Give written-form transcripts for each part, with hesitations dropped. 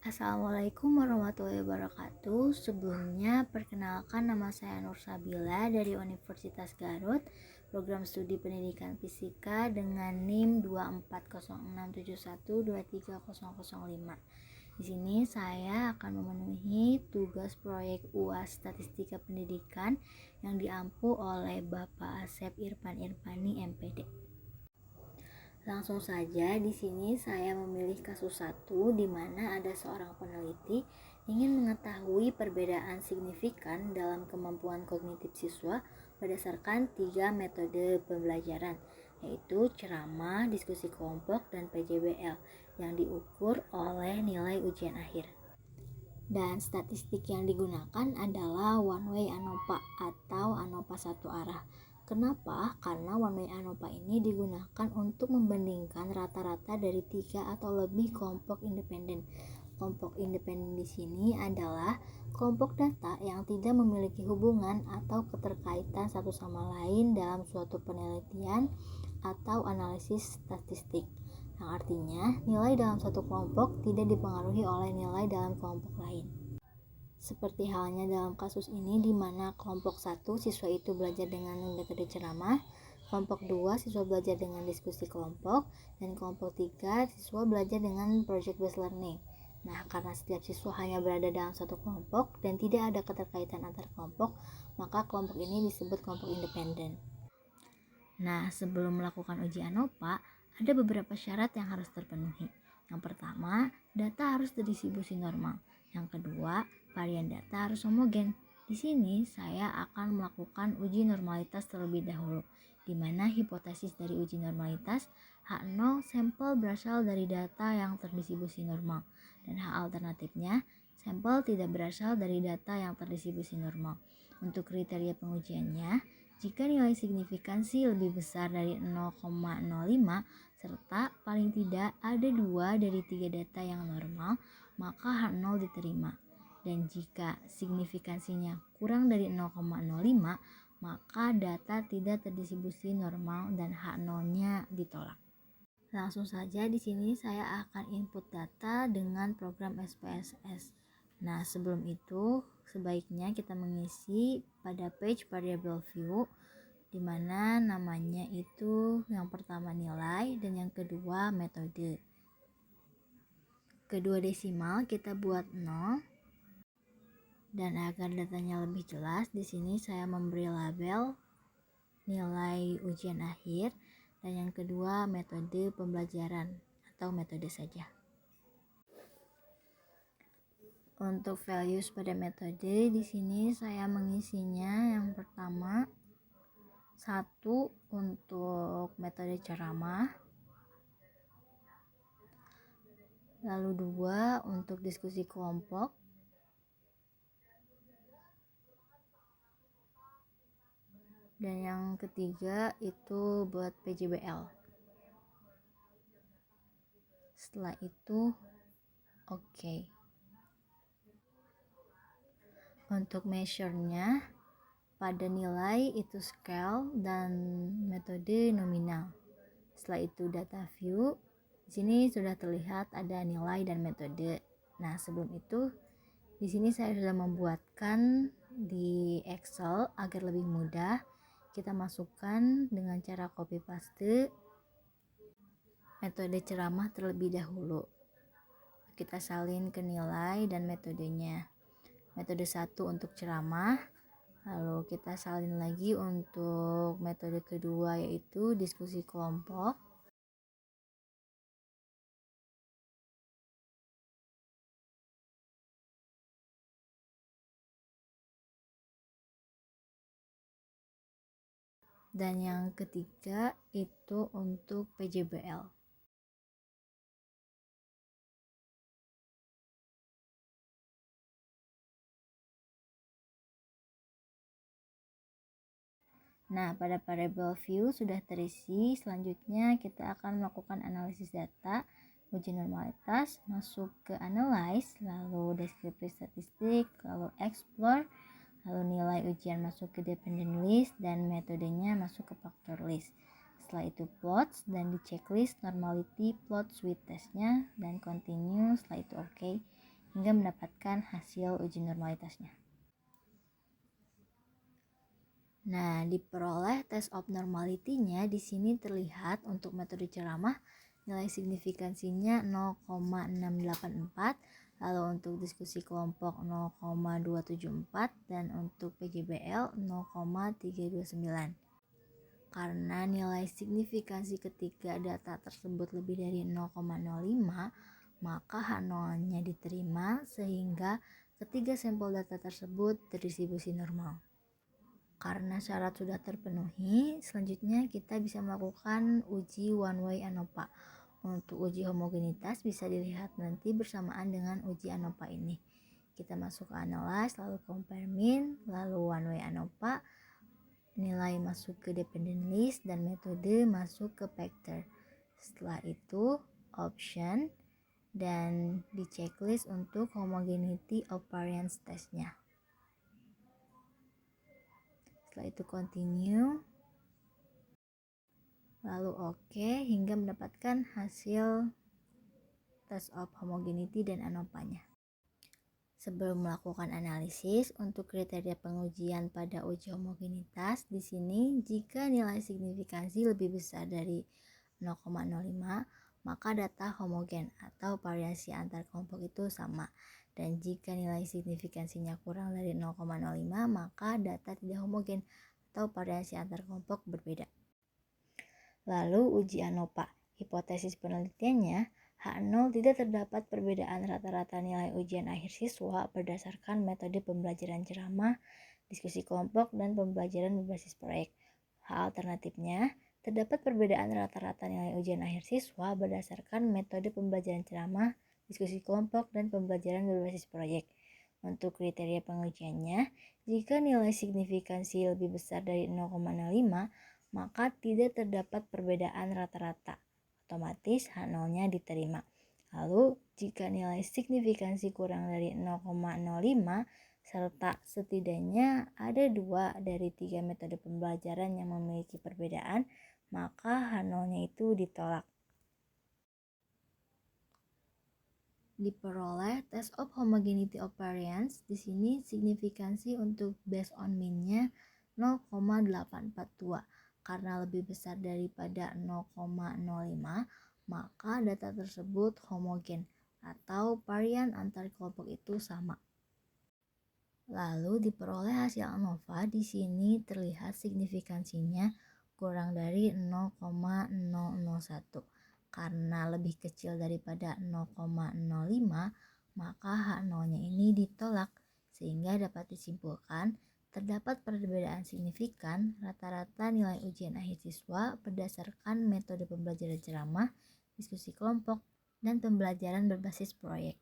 Assalamualaikum warahmatullahi wabarakatuh. Sebelumnya, perkenalkan nama saya Nur Sabila dari Universitas Garut, program studi pendidikan fisika dengan NIM 24067123005. Di sini saya akan memenuhi tugas proyek UAS Statistika Pendidikan yang diampu oleh Bapak Asep Irfan Irfani MPD. Langsung saja, di sini saya memilih kasus 1 di mana ada seorang peneliti ingin mengetahui perbedaan signifikan dalam kemampuan kognitif siswa berdasarkan 3 metode pembelajaran, yaitu ceramah, diskusi kelompok, dan PJBL yang diukur oleh nilai ujian akhir. Dan statistik yang digunakan adalah one way ANOVA atau ANOVA satu arah. Kenapa? Karena one way ANOVA ini digunakan untuk membandingkan rata-rata dari 3 atau lebih kelompok independen. Kelompok independen di sini adalah kelompok data yang tidak memiliki hubungan atau keterkaitan satu sama lain dalam suatu penelitian atau analisis statistik. Yang artinya nilai dalam satu kelompok tidak dipengaruhi oleh nilai dalam kelompok lain. Seperti halnya dalam kasus ini di mana kelompok 1 siswa itu belajar dengan metode ceramah, kelompok 2 siswa belajar dengan diskusi kelompok, dan kelompok 3 siswa belajar dengan project based learning. Nah, karena setiap siswa hanya berada dalam satu kelompok dan tidak ada keterkaitan antar kelompok, maka kelompok ini disebut kelompok independen. Nah, sebelum melakukan uji ANOVA, ada beberapa syarat yang harus terpenuhi. Yang pertama, data harus terdistribusi normal. Yang kedua, varian data harus homogen. Di sini saya akan melakukan uji normalitas terlebih dahulu, di mana hipotesis dari uji normalitas H0 sampel berasal dari data yang terdistribusi normal, dan H alternatifnya sampel tidak berasal dari data yang terdistribusi normal. Untuk kriteria pengujiannya, jika nilai signifikansi lebih besar dari 0,05 serta paling tidak ada 2 dari 3 data yang normal, maka H0 diterima. Dan jika signifikansinya kurang dari 0,05, maka data tidak terdistribusi normal dan H0-nya ditolak. Langsung saja di sini saya akan input data dengan program SPSS. Nah, sebelum itu sebaiknya kita mengisi pada page variable view di mana namanya itu yang pertama nilai dan yang kedua metode. Kedua desimal kita buat 0. Dan agar datanya lebih jelas, di sini saya memberi label nilai ujian akhir dan yang kedua metode pembelajaran atau metode saja. Untuk values pada metode di sini saya mengisinya yang pertama 1 untuk metode ceramah, lalu 2 untuk diskusi kelompok, dan yang ketiga itu buat PJBL. Setelah itu oke. Untuk measure-nya pada nilai itu scale dan metode nominal. Setelah itu data view. Di sini sudah terlihat ada nilai dan metode. Nah, sebelum itu di sini saya sudah membuatkan di Excel agar lebih mudah. Kita masukkan dengan cara copy paste metode ceramah terlebih dahulu. Kita salin ke nilai dan metodenya. Metode 1 untuk ceramah, lalu kita salin lagi untuk metode kedua yaitu diskusi kelompok. Dan yang ketiga itu untuk PJBL. Nah, pada variable view sudah terisi. Selanjutnya kita akan melakukan analisis data, uji normalitas, masuk ke analyze, lalu deskripsi statistik, lalu explore, lalu nilai ujian masuk ke dependent list, dan metodenya masuk ke factor list. Setelah itu plots, dan di checklist normality plot with testnya, dan continue. Setelah itu oke. hingga mendapatkan hasil uji normalitasnya. Nah, diperoleh test of normality-nya di sini terlihat untuk metode ceramah nilai signifikansinya 0,684, lalu untuk diskusi kelompok 0,274 dan untuk PGBL 0,329. Karena nilai signifikansi ketiga data tersebut lebih dari 0,05, maka H0-nya diterima sehingga ketiga sampel data tersebut terdistribusi normal. Karena syarat sudah terpenuhi, selanjutnya kita bisa melakukan uji one way ANOVA. Untuk uji homogenitas bisa dilihat nanti bersamaan dengan uji ANOVA ini. Kita masuk ke analyze, lalu compare mean, lalu one way ANOVA, nilai masuk ke dependent list, dan metode masuk ke factor. Setelah itu option dan di checklist untuk homogeneity of variance testnya. Setelah itu continue, lalu oke, hingga mendapatkan hasil test of homogeneity dan ANOVA-nya. Sebelum melakukan analisis untuk kriteria pengujian pada uji homogenitas, di sini jika nilai signifikansi lebih besar dari 0,05, maka data homogen atau variasi antar kelompok itu sama. Dan jika nilai signifikansinya kurang dari 0,05, maka data tidak homogen atau variasi antar kelompok berbeda. Lalu uji ANOVA. Hipotesis penelitiannya, H0 tidak terdapat perbedaan rata-rata nilai ujian akhir siswa berdasarkan metode pembelajaran ceramah, diskusi kelompok, dan pembelajaran berbasis proyek. H alternatifnya, terdapat perbedaan rata-rata nilai ujian akhir siswa berdasarkan metode pembelajaran ceramah, diskusi kelompok, dan pembelajaran berbasis proyek. Untuk kriteria pengujiannya, jika nilai signifikansi lebih besar dari 0,05, maka tidak terdapat perbedaan rata-rata. Otomatis H0-nya diterima. Lalu, jika nilai signifikansi kurang dari 0,05, serta setidaknya ada 2 dari 3 metode pembelajaran yang memiliki perbedaan, maka H0-nya itu ditolak. Diperoleh test of homogeneity of variance. Di sini signifikansi untuk based on mean-nya 0,842. Karena lebih besar daripada 0,05, maka data tersebut homogen atau varian antar kelompok itu sama. Lalu diperoleh hasil ANOVA. Di sini terlihat signifikansinya kurang dari 0,001. Karena lebih kecil daripada 0,05, maka H0-nya ini ditolak, sehingga dapat disimpulkan terdapat perbedaan signifikan rata-rata nilai ujian akhir siswa berdasarkan metode pembelajaran ceramah, diskusi kelompok, dan pembelajaran berbasis proyek.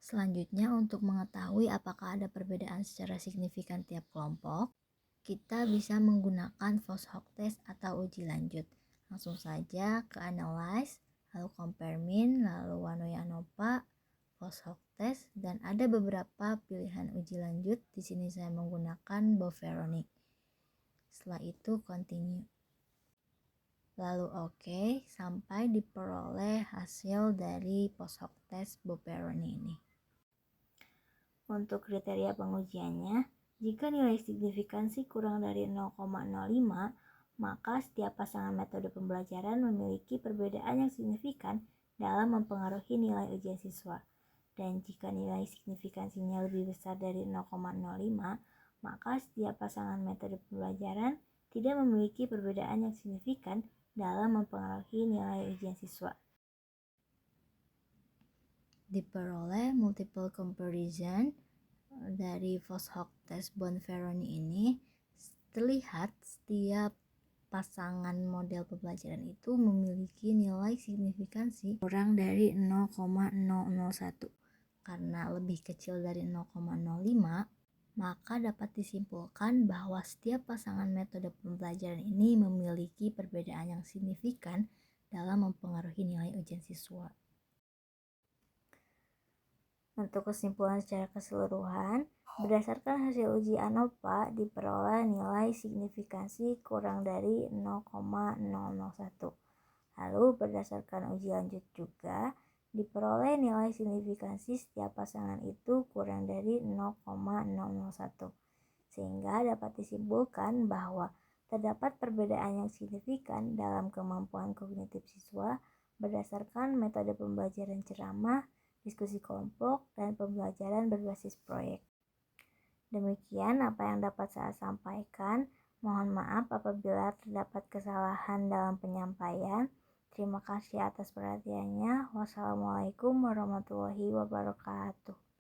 Selanjutnya, untuk mengetahui apakah ada perbedaan secara signifikan tiap kelompok, kita bisa menggunakan post-hoc test atau uji lanjut. Langsung saja ke analyze, lalu compare mean, lalu one way ANOVA, post-hoc test, dan ada beberapa pilihan uji lanjut. Di sini saya menggunakan Boveranik. Setelah itu continue. Lalu oke, sampai diperoleh hasil dari post-hoc test Boveranik ini. Untuk kriteria pengujiannya, jika nilai signifikansi kurang dari 0,05, maka setiap pasangan metode pembelajaran memiliki perbedaan yang signifikan dalam mempengaruhi nilai ujian siswa. Dan jika nilai signifikansinya lebih besar dari 0,05, maka setiap pasangan metode pembelajaran tidak memiliki perbedaan yang signifikan dalam mempengaruhi nilai ujian siswa. Diperoleh multiple comparison dari post-hoc test Boveranik ini, terlihat setiap pasangan model pembelajaran itu memiliki nilai signifikansi kurang dari 0,001. Karena lebih kecil dari 0,05, maka dapat disimpulkan bahwa setiap pasangan metode pembelajaran ini memiliki perbedaan yang signifikan dalam mempengaruhi nilai ujian siswa. Untuk kesimpulan secara keseluruhan, berdasarkan hasil uji ANOVA diperoleh nilai signifikansi kurang dari 0,001. Lalu berdasarkan uji lanjut juga diperoleh nilai signifikansi setiap pasangan itu kurang dari 0,001, sehingga dapat disimpulkan bahwa terdapat perbedaan yang signifikan dalam kemampuan kognitif siswa berdasarkan metode pembelajaran ceramah, diskusi kelompok, dan pembelajaran berbasis proyek. Demikian apa yang dapat saya sampaikan. Mohon maaf apabila terdapat kesalahan dalam penyampaian. Terima kasih atas perhatiannya. Wassalamualaikum warahmatullahi wabarakatuh.